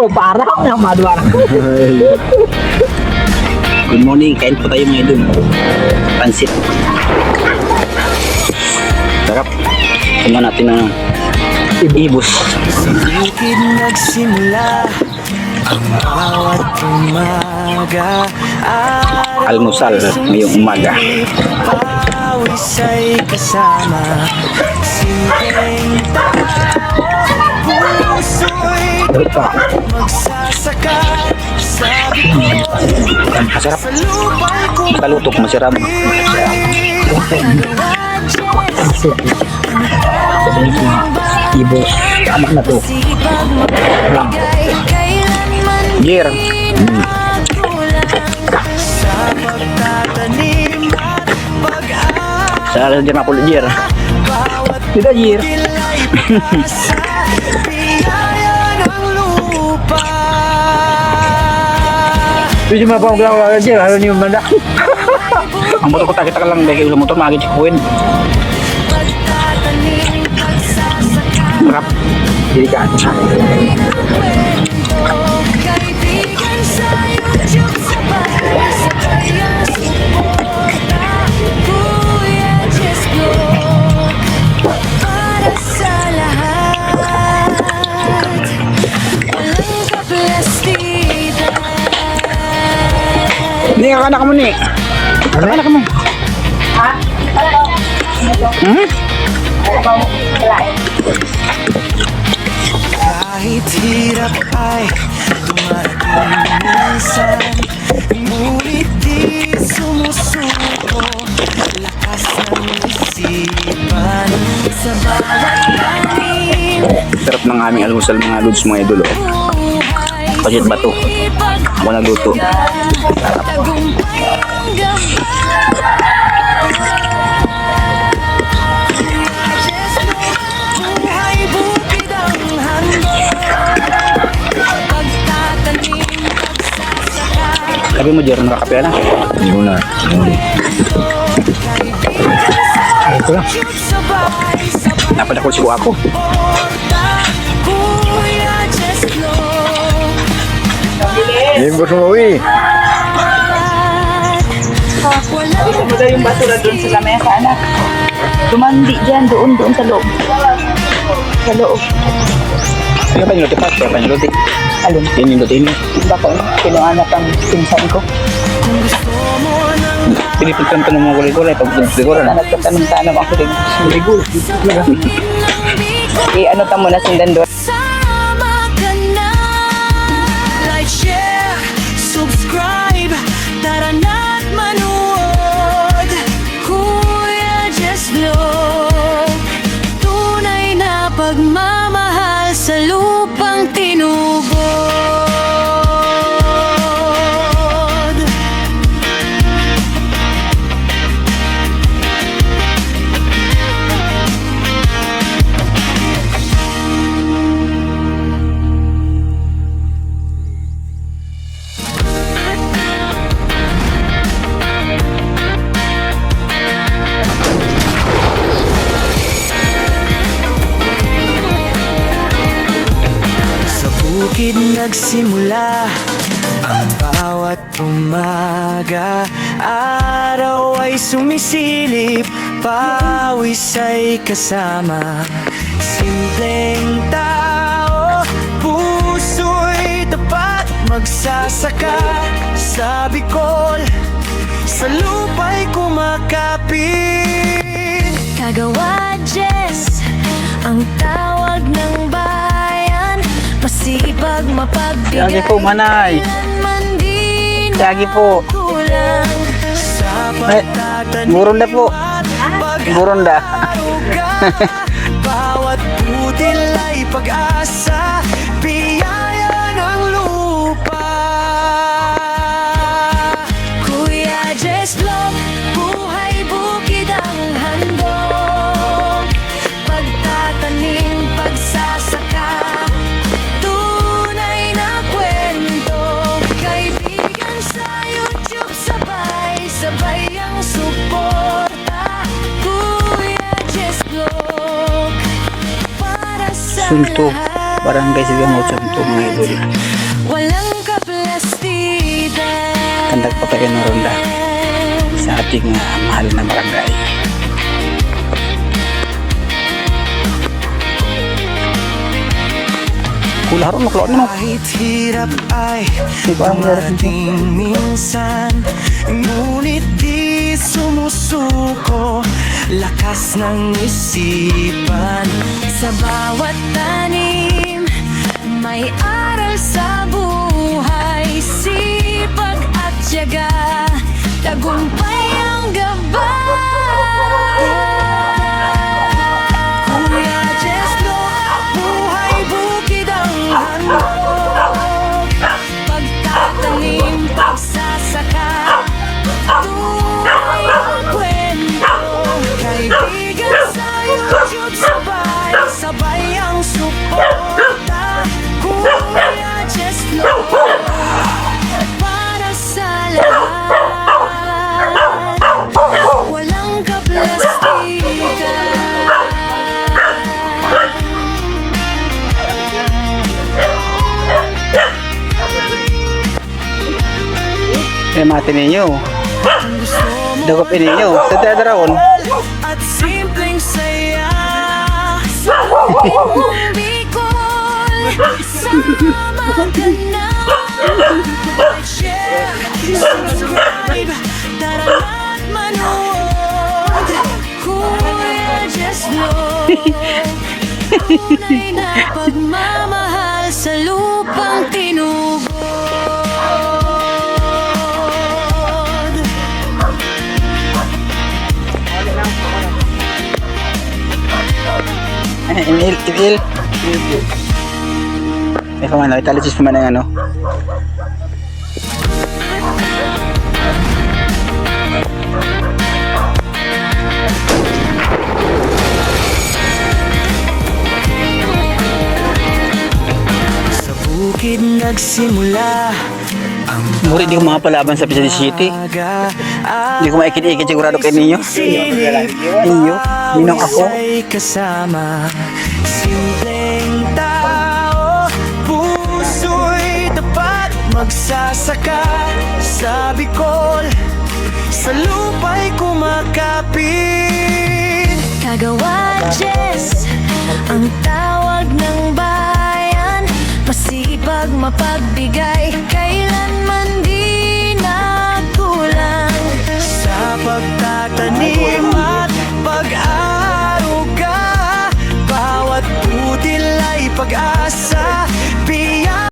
Oh, parang na madwar. Good morning, kain po tayo mga idol. Pansit. Sarap. Sama natin ng ibus. Bukid nagsimula ang bawat umaga. Almusal ngayong umaga. Pawis ay kasama. Simpleng tao, puso'y magsasaka. Sabi ko, Masarap. sa lupa'y Kalutok, masarap. Ibos. Tama na to. Gear. sa pagtatanim at pag-aaral. Sarap din ako gear. Tidak jir. Kila'y pag-asa, biyaya ng lupa. Pwede mapang lang wala jir. Ayaw niyo mandak. Ang motor ko takita ka lang dahil sa motor makikita ko yun. Pagtatanim, pagsasaka, Sarap. Jadi kan. kaibigan sa YouTube, sabay-sabay ang suporta. Kuya Jess Vlog, para sa lahat. Walang kaplastikan. Hindi ka anak mo ni. Ano anak mo? Hmm? Kahit hirap ay dumarating minsan, ngunit di sumusuko. Lakas ng isipan sa bawat tanim. Sarap ng aming almusal mga lods mga idol. Buhay Pagit ba to? Ako nagluto. tagumpay ang gabay. Buhay bukid ang handog. Pagtatanim, pagsasaka. Sabi mo, Jer, nakakape na? Hindi mo na. Ito lang. Sabay-sabay Napadakol si ako. Kuya Jess Vlog. Yung gusto mo uwi. Walang Wala yung basura doon sa lamesa, anak. Tumandi dyan, doon sa loob. Sa loob. Kaya pa niluti pa? Kaya pa niluti? Alin? Yan yung lutiin mo. Bako, kinuanak ang pinsan ko. gusto mo ng Pinipuntan ka ng mga kulay-kulay. Pag siguro na. Nagtatanong-tanong ako rin. Ano ta muna sindan doon? sama ka na. Like, share, subscribe, tara na't manood. Kuya Jess Vlog, tunay na pagmamahal sa lupang tinubod. Sa bukid nagsimula ang bawat umaga. Araw ay sumisilip, pawis ay kasama. Simpleng tao, puso'y tapat, magsasaka sa Bicol, sa lupa'y kumakapit. Kagawa Jess, ang tawag ng bayan, masipag mapagbigay. Lagi po, manay. Kailanman di Lagi po. nakulang. Sa pagtatanim Buronda po. at Buronda. pag-aaruga. Bawat putil ay pag-asa, biyaya ng lupa. Kuya Jess Vlog, buhay bukid ang handog. Pagtatanim, pagsasaka, tunay na kwento. Kaibigan sa YouTube, sabay-sabay ang suporta. Kuya Jess Vlog, para sa Sunto. lahat. Barangay Sigamot sa ito mga idol. Walang kaplastikan. Kandag pa kayo ng ronda sa ating mahal na barangay. Kularon maklon mo. Kahit hirap ay Diba ang hirap nito? dumating minsan, ngunit di sumusuko lakas ng isipan. Sa bawat tanim, may aral sa buhay. Sipag at tiyaga, tagumpay ang gabay. Kuya Jeslo, buhay bukid ang handog. Pagtatanim, pagsasaka, tunay ang kwento. Kaibigan sa YouTube, sabay, sabay ang suporta. Kuya Jeslo, para sa lahat, walang kaplastikan. Eh mati ninyo. Dagop ninyo. Sa teatron. At simpleng saya Sa buong Bicol, sama ka na. Share, subscribe, tara na't manood. Kuya Jeslo, tunay na pagmamahal sa lupang tinubod. Inil. Eh kung ano, italisis naman ng ano. sa bukid nagsimula ang Muri di ko makapalaban sa Pisa City. aga. Hindi ko maikit-ikit sigurado kay ninyo. Ninyo? Ninong ako? Ay kasama, simpleng tao, puso'y tapat, magsasaka sa Bicol, sa lupa'y kumakapit. Kagawa Jess, ang tawag ng bayan. Masipag, mapagbigay, kailanman di nakulang. Sa pagtatanim at pag-aaruga, bawat butil ay pag-asa.